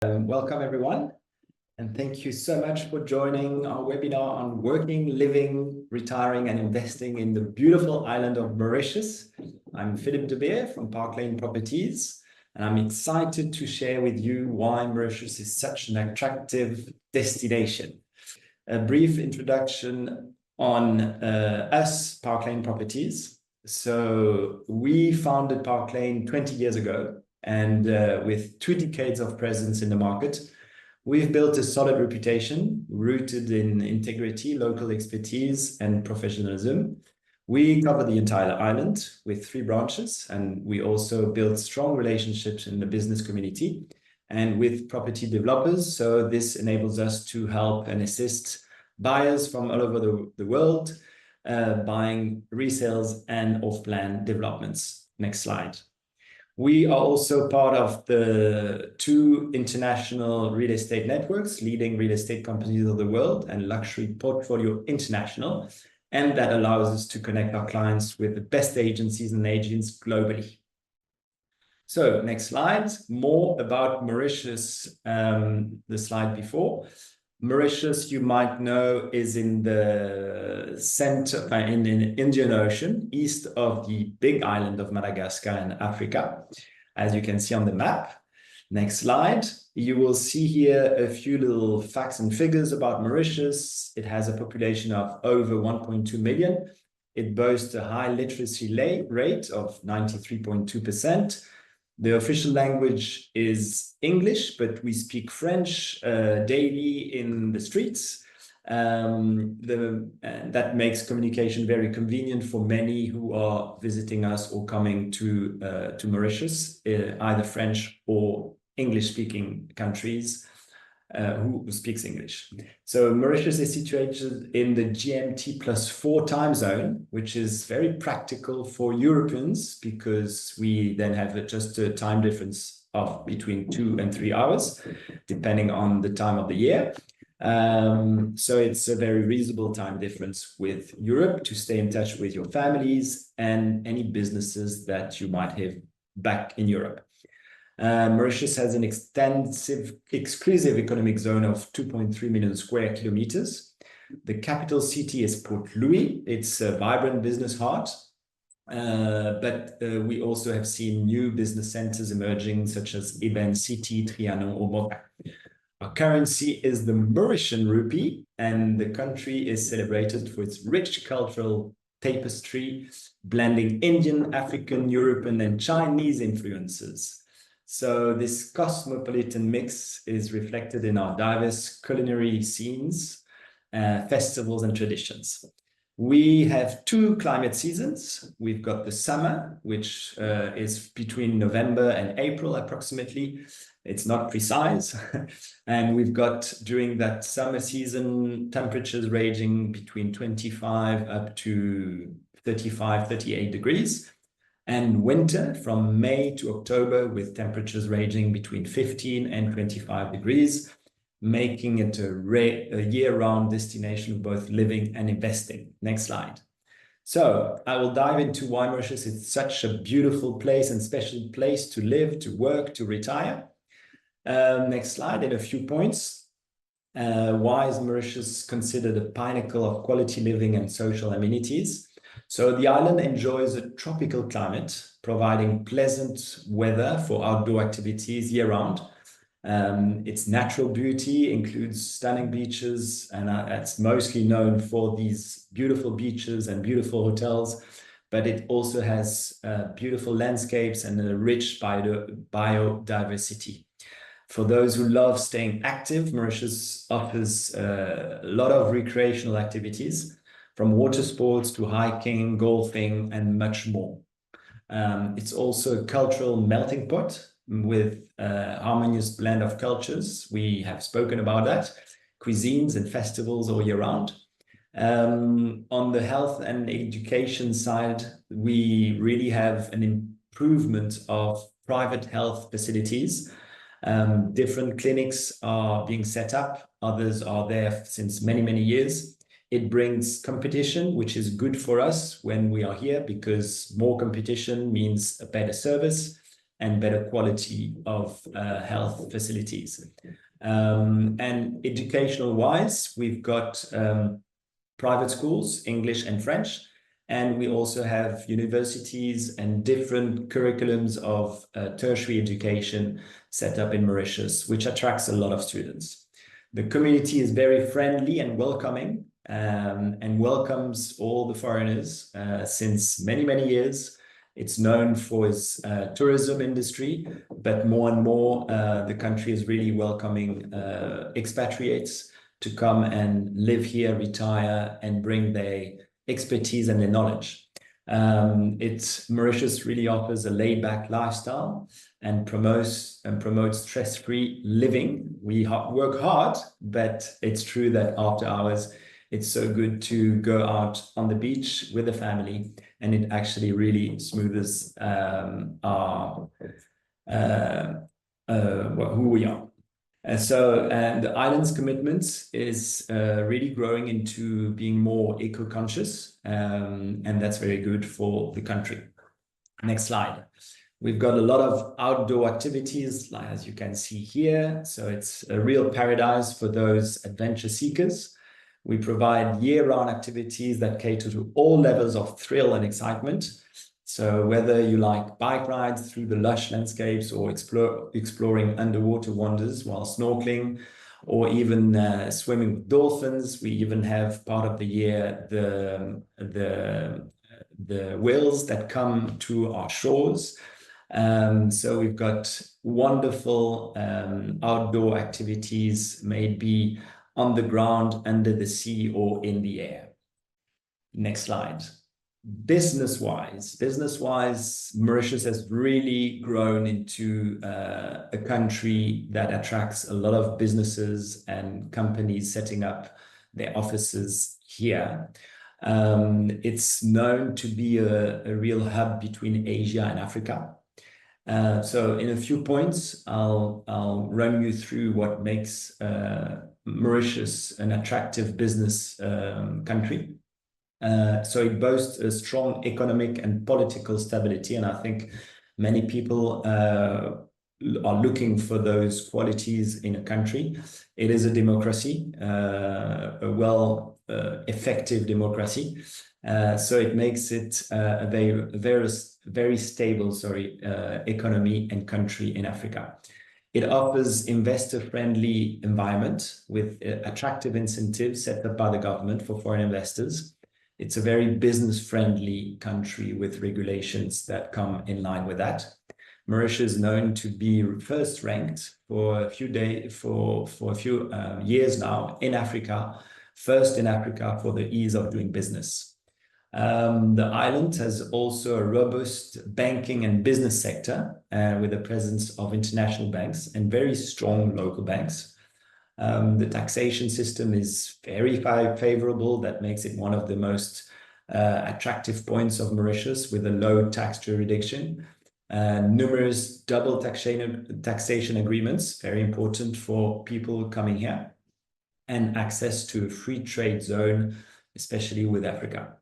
Welcome everyone, and thank you so much for joining our webinar on working, living, retiring and investing in the beautiful island of Mauritius. I'm Philippe de Beer from Park Lane Properties, and I'm excited to share with you why Mauritius is such an attractive destination. A brief introduction on us, Park Lane Properties. So we founded Park Lane 20 years ago. And with 2 decades of presence in the market, we've built a solid reputation rooted in integrity, local expertise, and professionalism. We cover the entire island with 3 branches, and we also build strong relationships in the business community and with property developers. So this enables us to help and assist buyers from all over the world, buying resales and off-plan developments. Next slide. We are also part of the 2 international real estate networks, leading real estate companies of the world and Luxury Portfolio International, and that allows us to connect our clients with the best agencies and agents globally. So next slide, more about Mauritius, the slide before. Mauritius, you might know, is in the center, in the Indian Ocean, east of the big island of Madagascar in Africa, as you can see on the map. Next slide. You will see here a few little facts and figures about Mauritius. It has a population of over 1.2 million. It boasts a high literacy rate of 93.2%. The official language is English, but we speak French daily in the streets. That makes communication very convenient for many who are visiting us or coming to Mauritius, either French or English-speaking countries who speaks English. So Mauritius is situated in the GMT+4 time zone, which is very practical for Europeans because we then have just a time difference of between 2 and 3 hours, depending on the time of the year. So it's a very reasonable time difference with Europe to stay in touch with your families and any businesses that you might have back in Europe. Mauritius has an extensive, exclusive economic zone of 2.3 million square kilometers. The capital city is Port Louis. It's a vibrant business heart, but we also have seen new business centers emerging, such as Eben City, Trianon, or Moka. Our currency is the Mauritian rupee, and the country is celebrated for its rich cultural tapestry, blending Indian, African, European, and Chinese influences. So this cosmopolitan mix is reflected in our diverse culinary scenes, festivals, and traditions. We have 2 climate seasons. We've got the summer, which is between November and April approximately. It's not precise. And we've got, during that summer season, temperatures ranging between 25 up to 35, 38 degrees. And winter from May to October with temperatures ranging between 15 and 25 degrees, making it a year-round destination of both living and investing. Next slide. So I will dive into why Mauritius is such a beautiful place and special place to live, to work, to retire. Next slide, in a few points. Why is Mauritius considered a pinnacle of quality living and social amenities? So the island enjoys a tropical climate, providing pleasant weather for outdoor activities year-round. Its natural beauty includes stunning beaches, and it's mostly known for these beautiful beaches and beautiful hotels, but it also has beautiful landscapes and a rich biodiversity. For those who love staying active, Mauritius offers a lot of recreational activities, from water sports to hiking, golfing, and much more. It's also a cultural melting pot with a harmonious blend of cultures. We have spoken about that, cuisines and festivals all year round. On the health and education side, we really have an improvement of private health facilities. Different clinics are being set up. Others are there since many, many years. It brings competition, which is good for us when we are here, because more competition means a better service, and better quality of health facilities. And educational wise, we've got private schools, English and French, and we also have universities and different curriculums of tertiary education set up in Mauritius, which attracts a lot of students. The community is very friendly and welcoming, and welcomes all the foreigners since many, many years. It's known for its tourism industry, but more and more the country is really welcoming expatriates to come and live here, retire, and bring their expertise and their knowledge. Mauritius really offers a laid-back lifestyle and promotes stress-free living. We work hard, but it's true that after hours, it's so good to go out on the beach with the family, and it actually really smooths who we are. And the island's commitment is really growing into being more eco-conscious, and that's very good for the country. Next slide. We've got a lot of outdoor activities, as you can see here. So it's a real paradise for those adventure seekers. We provide year-round activities that cater to all levels of thrill and excitement. So whether you like bike rides through the lush landscapes or exploring underwater wonders while snorkeling, or even swimming with dolphins, we even have part of the year the whales that come to our shores. So we've got wonderful outdoor activities, maybe on the ground, under the sea, or in the air. Next slide. Business-wise, Mauritius has really grown into a country that attracts a lot of businesses and companies setting up their offices here. It's known to be a real hub between Asia and Africa. So in a few points, I'll run you through what makes Mauritius an attractive business country. So it boasts a strong economic and political stability, and I think many people are looking for those qualities in a country. It is a democracy, a effective democracy. So it makes it a very stable, economy and country in Africa. It offers investor-friendly environment with attractive incentives set up by the government for foreign investors. It's a very business-friendly country with regulations that come in line with that. Mauritius is known to be first ranked for a few years now in Africa, first in Africa for the ease of doing business. The island has also a robust banking and business sector with a presence of international banks and very strong local banks. The taxation system is very favorable. That makes it one of the most attractive points of Mauritius, with a low tax jurisdiction. Numerous double taxation agreements, very important for people coming here, and access to a free trade zone, especially with Africa.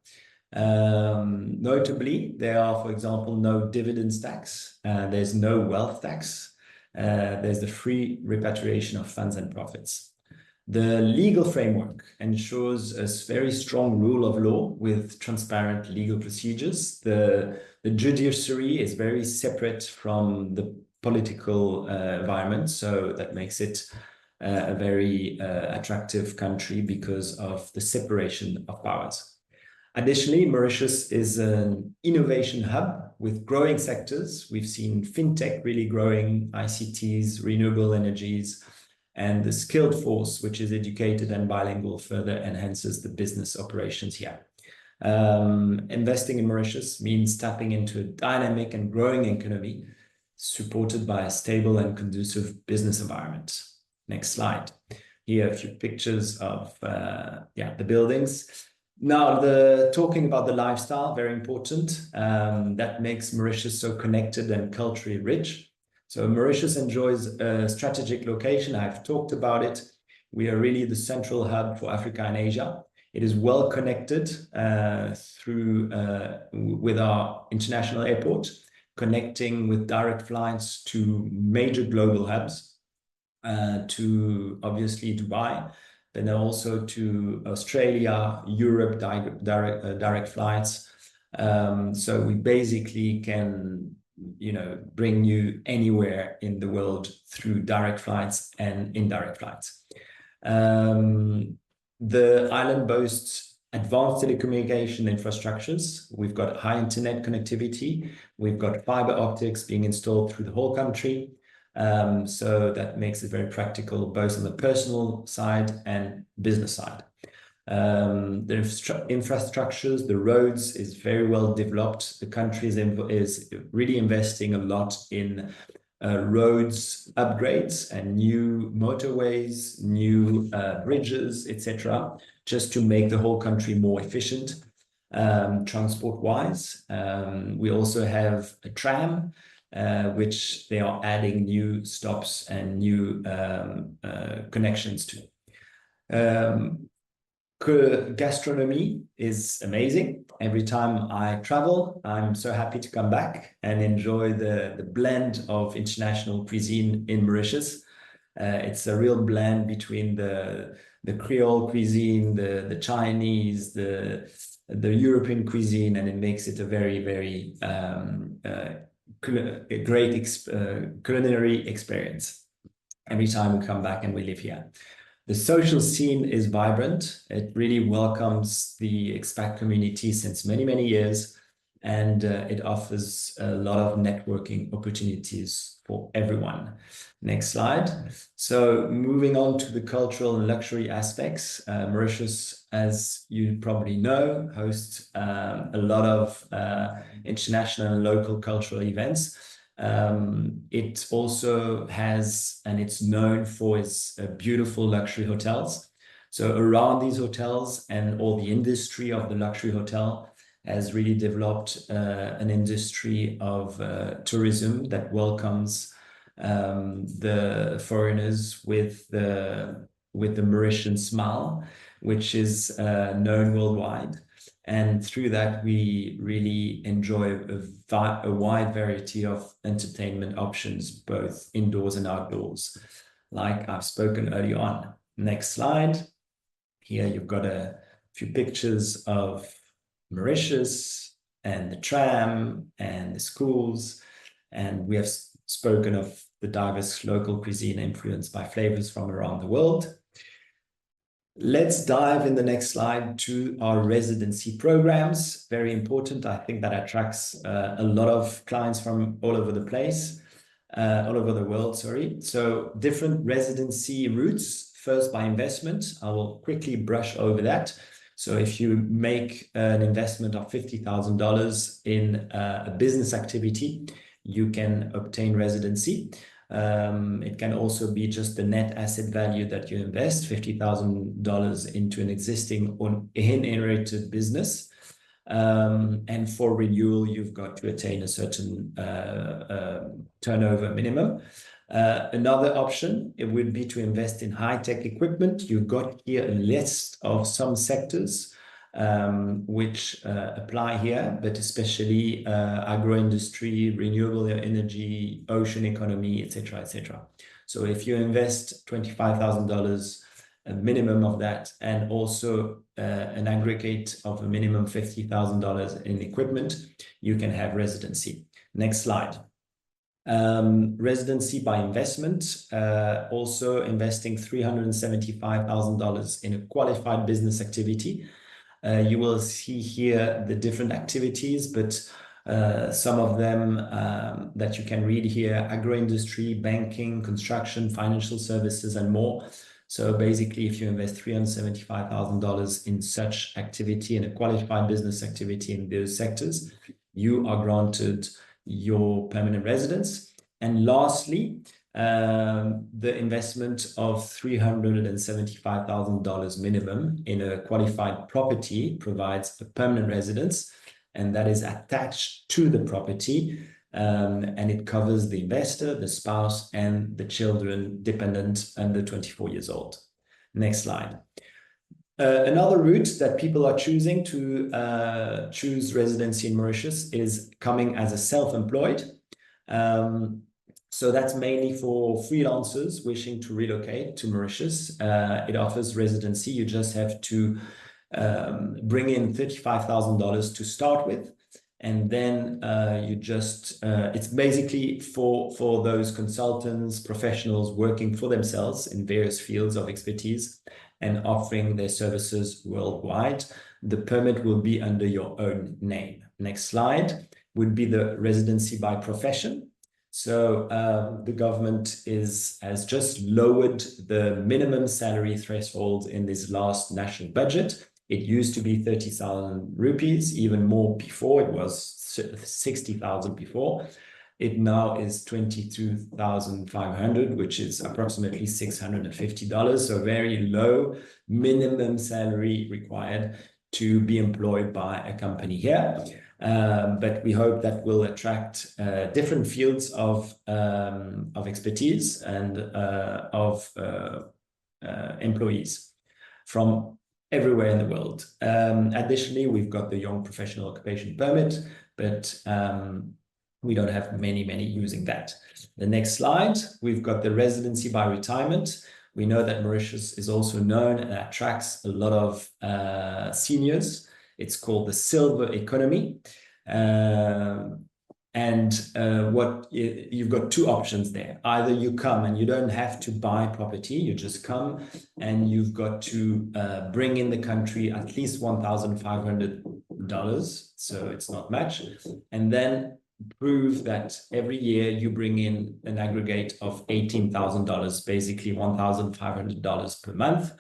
Notably, there are, for example, no dividends tax. There's no wealth tax. There's the free repatriation of funds and profits. The legal framework ensures a very strong rule of law with transparent legal procedures. The judiciary is very separate from the political environment, so that makes it a very attractive country because of the separation of powers. Additionally, Mauritius is an innovation hub with growing sectors. We've seen fintech really growing, ICTs, renewable energies, and the skilled force, which is educated and bilingual, further enhances the business operations here. Investing in Mauritius means tapping into a dynamic and growing economy supported by a stable and conducive business environment. Next slide. Here are a few pictures of the buildings. Now, talking about the lifestyle, very important. That makes Mauritius so connected and culturally rich. So Mauritius enjoys a strategic location. I've talked about it. We are really the central hub for Africa and Asia. It is well connected with our international airport, connecting with direct flights to major global hubs, to obviously Dubai, but then also to Australia, Europe, direct flights. So we basically can, bring you anywhere in the world through direct flights and indirect flights. The island boasts advanced telecommunication infrastructures. We've got high internet connectivity. We've got fiber optics being installed through the whole country. So that makes it very practical, both on the personal side and business side. The infrastructures, the roads is very well developed. The country is really investing a lot in roads upgrades and new motorways, new bridges, etc., just to make the whole country more efficient transport-wise. We also have a tram, which they are adding new stops and new connections to. Gastronomy is amazing. Every time I travel, I'm so happy to come back and enjoy the blend of international cuisine in Mauritius. It's a real blend between the Creole cuisine, the Chinese, the European cuisine, and it makes it a very, very great culinary experience every time we come back and we live here. The social scene is vibrant. It really welcomes the expat community since many, many years, and it offers a lot of networking opportunities for everyone. Next slide. So moving on to the cultural and luxury aspects, Mauritius, as you probably know, hosts a lot of international and local cultural events. It also has, and it's known for its beautiful luxury hotels. So around these hotels and all the industry of the luxury hotel has really developed an industry of tourism that welcomes the foreigners with the Mauritian smile, which is known worldwide. And through that, we really enjoy a wide variety of entertainment options, both indoors and outdoors, like I've spoken earlier on. Next slide. Here you've got a few pictures of Mauritius and the tram and the schools. And we have spoken of the diverse local cuisine influenced by flavors from around the world. Let's dive in the next slide to our residency programs. Very important. I think that attracts a lot of clients from all over the place, all over the world, sorry. So different residency routes. First, by investment. I will quickly brush over that. So if you make an investment of $50,000 in a business activity, you can obtain residency. It can also be just the net asset value that you invest, $50,000 into an existing inherited business. And for renewal, you've got to attain a certain turnover minimum. Another option, it would be to invest in high-tech equipment. You've got here a list of some sectors which apply here, but especially agro-industry, renewable energy, ocean economy, etc., etc. So if you invest $25,000, a minimum of that, and also an aggregate of a minimum $50,000 in equipment, you can have residency. Next slide. Residency by investment, also investing $375,000 in a qualified business activity. You will see here the different activities, but some of them that you can read here: agro-industry, banking, construction, financial services, and more. So basically, if you invest $375,000 in such activity, in a qualified business activity in those sectors, you are granted your permanent residence. And lastly, the investment of $375,000 minimum in a qualified property provides a permanent residence, and that is attached to the property, and it covers the investor, the spouse, and the children dependent under 24 years old. Next slide. Another route that people are choosing to choose residency in Mauritius is coming as a self-employed. So that's mainly for freelancers wishing to relocate to Mauritius. It offers residency. You just have to bring in $35,000 to start with. And then it's basically for those consultants, professionals working for themselves in various fields of expertise and offering their services worldwide. The permit will be under your own name. Next slide would be the residency by profession. So the government has just lowered the minimum salary threshold in this last national budget. It used to be 30,000 rupees, even more before. It was 60,000 before. It now is 22,500, which is approximately $650. So very low minimum salary required to be employed by a company here. But we hope that will attract different fields of expertise and of employees from everywhere in the world. Additionally, we've got the Young Professional Occupation Permit, but we don't have many using that. The next slide, we've got the residency by retirement. We know that Mauritius is also known and attracts a lot of seniors. It's called the silver economy. You've got two options there. Either you come and you don't have to buy property, you just come and you've got to bring in the country at least $1,500, so it's not much, and then prove that every year you bring in an aggregate of $18,000, basically $1,500 per month.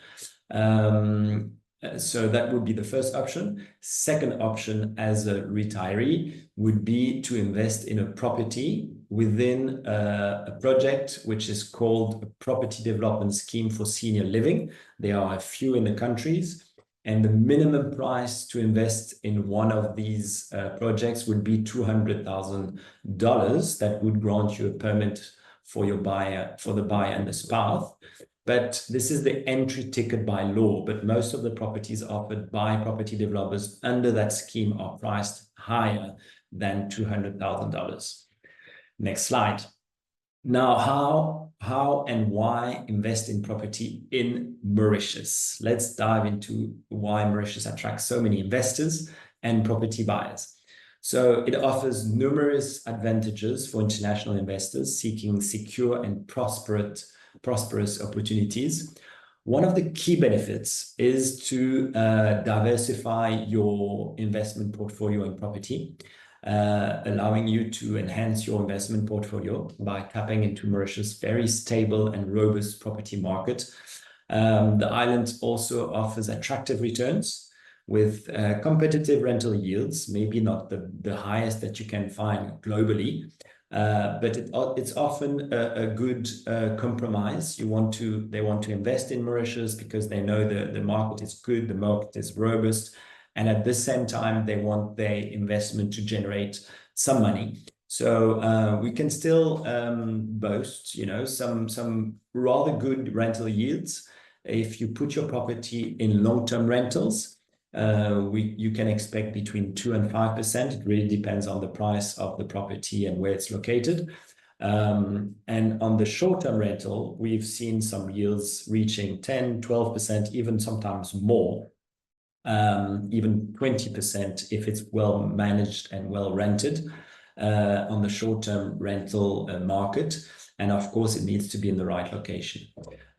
So that would be the first option. Second option as a retiree would be to invest in a property within a project which is called a property development scheme for senior living. There are a few in the countries, and the minimum price to invest in one of these projects would be $200,000. That would grant you a permit for the buyer and the spouse. But this is the entry ticket by law. But most of the properties offered by property developers under that scheme are priced higher than $200,000. Next slide. Now, how and why invest in property in Mauritius? Let's dive into why Mauritius attracts so many investors and property buyers. So it offers numerous advantages for international investors seeking secure and prosperous opportunities. One of the key benefits is to diversify your investment portfolio in property, allowing you to enhance your investment portfolio by tapping into Mauritius' very stable and robust property market. The island also offers attractive returns with competitive rental yields, maybe not the highest that you can find globally, but it's often a good compromise. They want to invest in Mauritius because they know the market is good, the market is robust, and at the same time they want their investment to generate some money. So we can still boast, some rather good rental yields. If you put your property in long-term rentals, you can expect between 2% and 5%. It really depends on the price of the property and where it's located. And on the short-term rental, we've seen some yields reaching 10, 12%, even sometimes more, even 20% if it's well managed and well rented on the short-term rental market. And of course, it needs to be in the right location.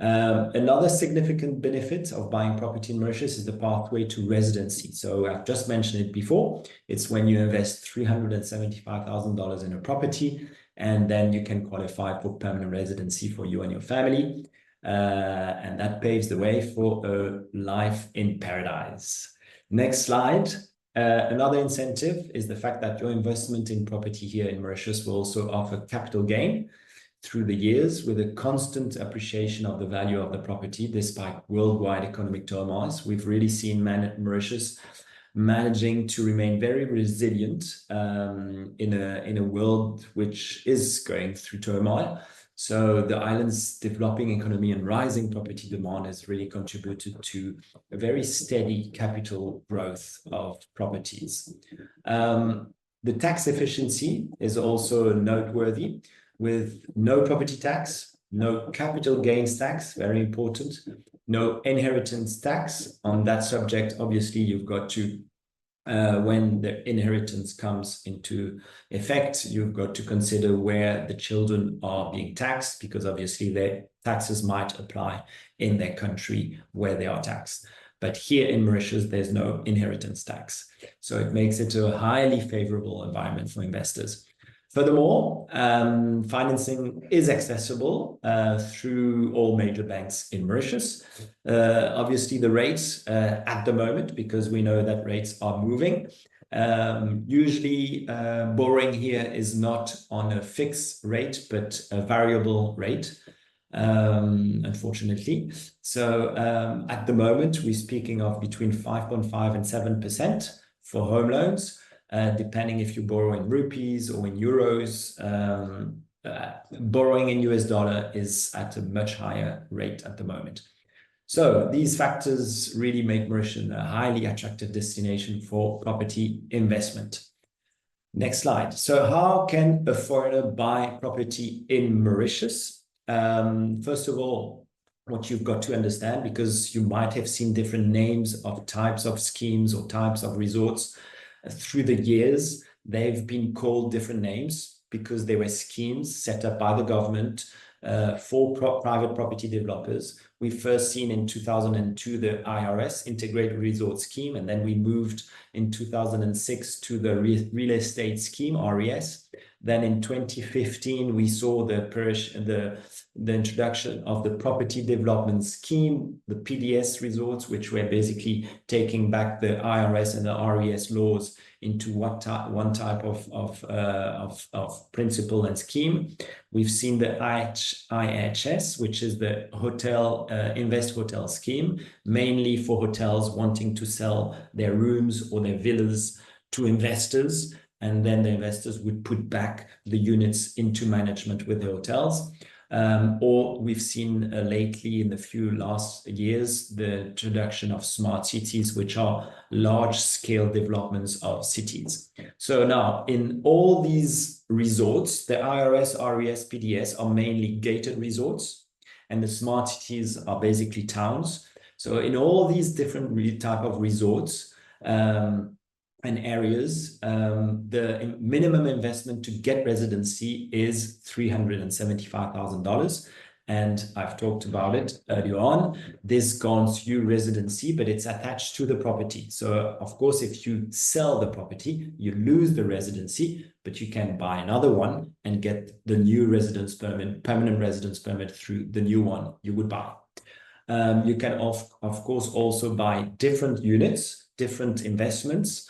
Another significant benefit of buying property in Mauritius is the pathway to residency. So I've just mentioned it before. It's when you invest $375,000 in a property, and then you can qualify for permanent residency for you and your family. And that paves the way for a life in paradise. Next slide. Another incentive is the fact that your investment in property here in Mauritius will also offer capital gain through the years, with a constant appreciation of the value of the property despite worldwide economic turmoils. We've really seen Mauritius managing to remain very resilient in a world which is going through turmoil. So the island's developing economy and rising property demand has really contributed to a very steady capital growth of properties. The tax efficiency is also noteworthy, with no property tax, no capital gains tax, very important, no inheritance tax. On that subject, obviously, you've got to when the inheritance comes into effect, you've got to consider where the children are being taxed, because obviously their taxes might apply in their country where they are taxed. But here in Mauritius, there's no inheritance tax. So it makes it a highly favorable environment for investors. Furthermore, financing is accessible through all major banks in Mauritius. Obviously, the rates at the moment, because we know that rates are moving. Usually, borrowing here is not on a fixed rate, but a variable rate, unfortunately. So at the moment, we're speaking of between 5.5 and 7% for home loans. Depending if you borrow in rupees or in euros, borrowing in US dollar is at a much higher rate at the moment. So these factors really make Mauritius a highly attractive destination for property investment. Next slide. So how can a foreigner buy property in Mauritius? First of all, what you've got to understand, because you might have seen different names of types of schemes or types of resorts through the years, they've been called different names because they were schemes set up by the government for private property developers. We first seen in 2002 the IRS, Integrated Resort Scheme, and then we moved in 2006 to the Real Estate Scheme, RES. Then in 2015, we saw the introduction of the Property Development Scheme, the PDS resorts, which were basically taking back the IRS and the RES laws into one type of principle and scheme. We've seen the IHS, which is the Invest Hotel Scheme, mainly for hotels wanting to sell their rooms or their villas to investors, and then the investors would put back the units into management with the hotels. Or we've seen lately in the few last years, the introduction of smart cities, which are large-scale developments of cities. So now, in all these resorts, the IRS, RES, PDS are mainly gated resorts, and the smart cities are basically towns. So in all these different type of resorts, and areas, the minimum investment to get residency is $375,000. And I've talked about it earlier on. This grants you residency, but it's attached to the property. So of course, if you sell the property, you lose the residency, but you can buy another one and get the new residence permit, permanent residence permit through the new one you would buy. You can of course also buy different units, different investments,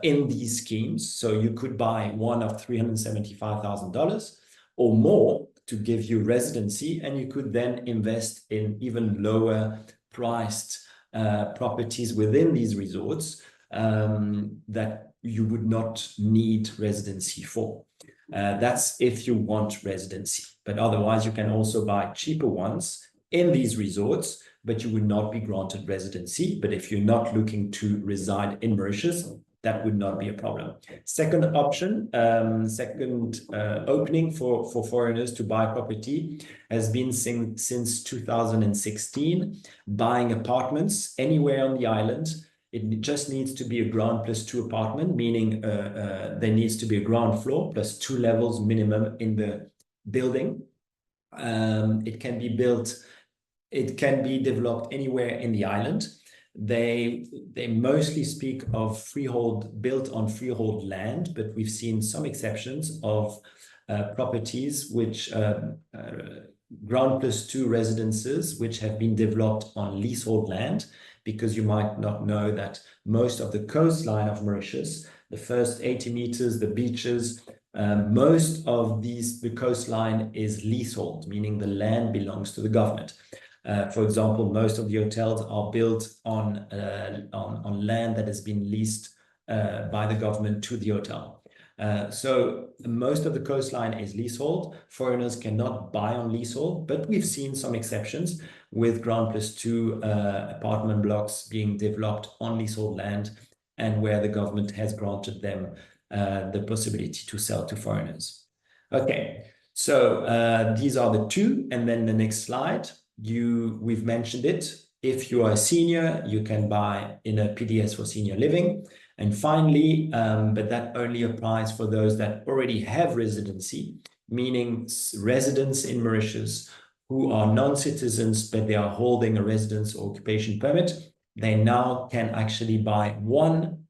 in these schemes. So you could buy one of $375,000 or more to give you residency, and you could then invest in even lower priced properties within these resorts that you would not need residency for. That's if you want residency, but otherwise you can also buy cheaper ones in these resorts, but you would not be granted residency. But if you're not looking to reside in Mauritius, that would not be a problem. Second option, opening for foreigners to buy property has been since 2016, buying apartments anywhere on the island. It just needs to be a ground plus 2 apartment, meaning there needs to be a ground floor plus 2 levels minimum in the building. It can be built. It can be developed anywhere in the island. They mostly speak of freehold, built on freehold land, but we've seen some exceptions of properties which ground plus 2 residences which have been developed on leasehold land, because you might not know that most of the coastline of Mauritius, the first 80 meters, the beaches, most of the coastline is leasehold, meaning the land belongs to the government. For example, most of the hotels are built on land that has been leased by the government to the hotel. So most of the coastline is leasehold. Foreigners cannot buy on leasehold, but we've seen some exceptions with Ground Plus 2 apartment blocks being developed on leasehold land, and where the government has granted them the possibility to sell to foreigners. Okay, so these are the two. And then the next slide, we've mentioned it. If you are a senior, you can buy in a PDS for senior living. And finally, but that only applies for those that already have residency, meaning residents in Mauritius who are non-citizens, but they are holding a residence or occupation permit. They now can actually buy one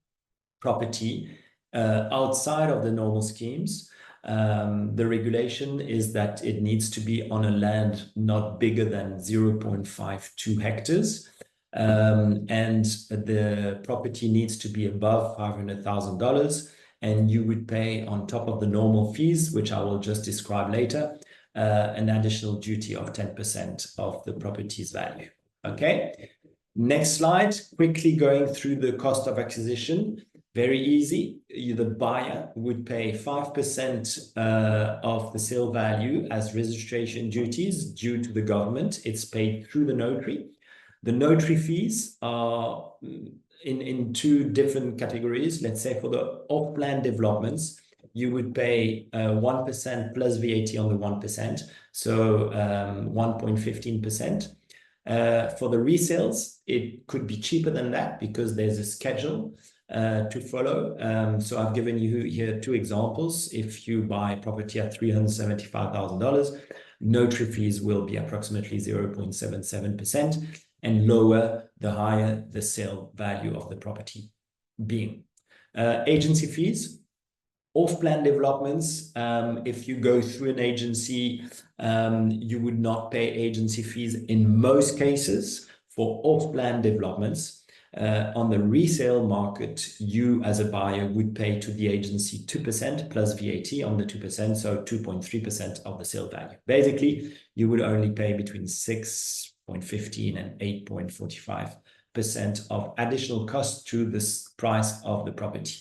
property outside of the normal schemes. The regulation is that it needs to be on a land not bigger than 0.52 hectares. And the property needs to be above $500,000, and you would pay on top of the normal fees, which I will just describe later, an additional duty of 10% of the property's value. Okay, next slide, quickly going through the cost of acquisition. Very easy. The buyer would pay 5% of the sale value as registration duties due to the government. It's paid through the notary. The notary fees are in two different categories. Let's say for the off-plan developments, you would pay 1% plus VAT on the 1%, so 1.15%. For the resales, it could be cheaper than that because there's a schedule to follow. So I've given you here two examples. If you buy property at $375,000, notary fees will be approximately 0.77%, and lower the higher the sale value of the property being. Agency fees. Off-plan developments, if you go through an agency, you would not pay agency fees in most cases for off-plan developments. On the resale market, you as a buyer would pay to the agency 2% plus VAT on the 2%, so 2.3% of the sale value. Basically, you would only pay between 6.15 and 8.45% of additional cost to this price of the property.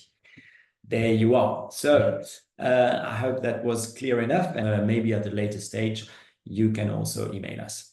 There you are. So I hope that was clear enough. And maybe at a later stage, you can also email us.